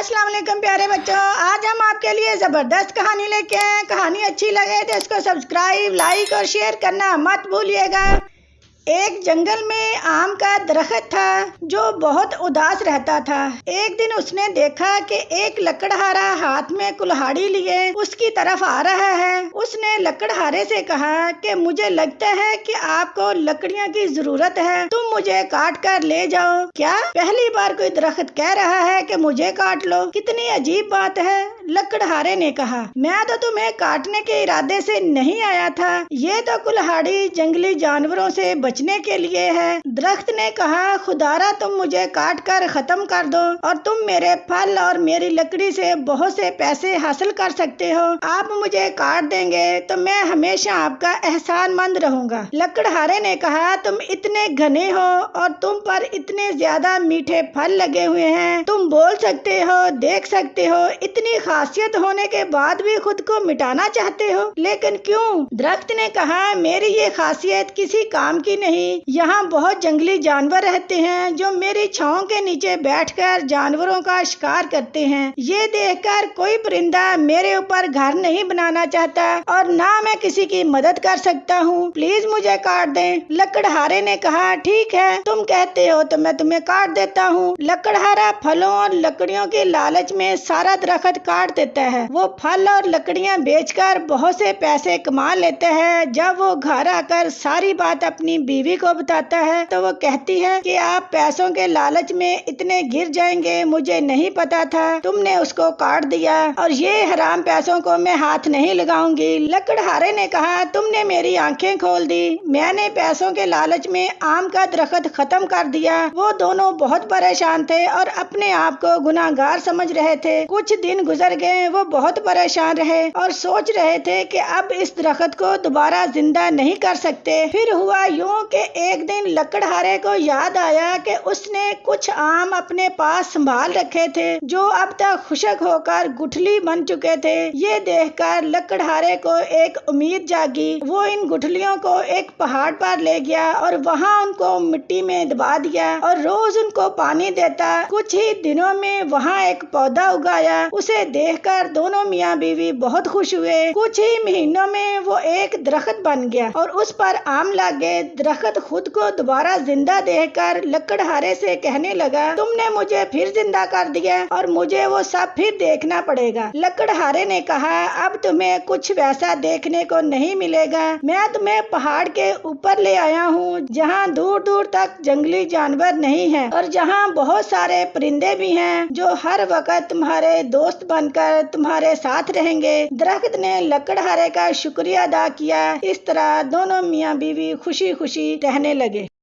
अस्सलाम वालेकुम प्यारे बच्चों, आज हम आपके लिए ज़बरदस्त कहानी लेके आए। कहानी अच्छी लगे तो इसको सब्सक्राइब, लाइक और शेयर करना मत भूलिएगा। एक जंगल में आम का दरख्त था जो बहुत उदास रहता था। एक दिन उसने देखा कि एक लकड़हारा हाथ में कुल्हाड़ी लिए उसकी तरफ आ रहा है। उसने लकड़हारे से कहा कि मुझे लगता है कि आपको लकड़ियों की जरूरत है, तुम मुझे काट कर ले जाओ। क्या पहली बार कोई दरख्त कह रहा है कि मुझे काट लो? कितनी अजीब बात है। लकड़हारे ने कहा, मैं तो तुम्हें काटने के इरादे से नहीं आया था, ये तो कुल्हाड़ी जंगली जानवरों से बचने के लिए है। दरख्त ने कहा, खुदारा तुम मुझे काट कर खत्म कर दो और तुम मेरे फल और मेरी लकड़ी से बहुत से पैसे हासिल कर सकते हो। आप मुझे काट देंगे तो मैं हमेशा आपका एहसानमंद रहूंगा। लकड़हारे ने कहा, तुम इतने घने हो और तुम पर इतने ज्यादा मीठे फल लगे हुए हैं, तुम बोल सकते हो, देख सकते हो, इतनी खासियत होने के बाद भी खुद को मिटाना चाहते हो, लेकिन क्यों? दरख्त ने कहा, मेरी ये खासियत किसी काम की नहीं। यहाँ बहुत जंगली जानवर रहते हैं जो मेरी छांव के नीचे बैठकर जानवरों का शिकार करते हैं। ये देखकर कोई परिंदा मेरे ऊपर घर नहीं बनाना चाहता और ना मैं किसी की मदद कर सकता हूँ, प्लीज मुझे काट दें। लकड़हारे ने कहा, ठीक है, तुम कहते हो तो मैं तुम्हें काट देता हूँ। लकड़हारा फलों और लकड़ियों के लालच में सारा दरख्त काट देता है। वो फल और लकड़ियाँ बेचकर बहुत से पैसे कमा लेता है। जब वो घर आकर सारी बात अपनी बीवी को बताता है तो वो कहती है कि आप पैसों के लालच में इतने गिर जाएंगे, मुझे नहीं पता था, तुमने उसको काट दिया और ये हराम पैसों को मैं हाथ नहीं लगाऊंगी। लकड़हारे ने कहा, तुमने मेरी आंखें खोल दी, मैंने पैसों के लालच में आम का दरख्त खत्म कर दिया। वो दोनों बहुत परेशान थे और अपने आप को गुनाहगार समझ रहे थे। कुछ दिन गुजर गए, वो बहुत परेशान रहे और सोच रहे थे कि अब इस दरख्त को दोबारा जिंदा नहीं कर सकते। फिर हुआ यूं कि एक दिन लकड़हारे को याद आया कि उसने कुछ आम अपने पास संभाल रखे थे जो अब तक खुशक होकर गुठली बन चुके थे। ये देखकर लकड़हारे को एक उम्मीद जागी। वो इन गुठलियों को एक पहाड़ पर ले गया और वहाँ उनको मिट्टी में दबा दिया और रोज उनको पानी देता। कुछ ही दिनों में वहाँ एक पौधा उगाया। उसे देखकर दोनों मियाँ बीवी बहुत खुश हुए। कुछ ही महीनों में वो एक दरख्त बन गया और उस पर आम लगे। दरख्त खुद को दोबारा जिंदा देखकर लकड़हारे से कहने लगा, तुमने मुझे फिर जिंदा कर दिया और मुझे वो सब फिर देखना पड़ेगा। लकड़हारे ने कहा, अब तुम्हें कुछ वैसा देखने को नहीं मिलेगा। मैं तुम्हें पहाड़ के ऊपर ले आया हूँ जहाँ दूर दूर तक जंगली जानवर नहीं है और जहाँ बहुत सारे परिंदे भी हैं जो हर वक्त तुम्हारे दोस्त बनकर तुम्हारे साथ रहेंगे। दरख्त ने लकड़हारे का शुक्रिया अदा किया। इस तरह दोनों मियाँ बीवी खुशी खुशी रहने लगे।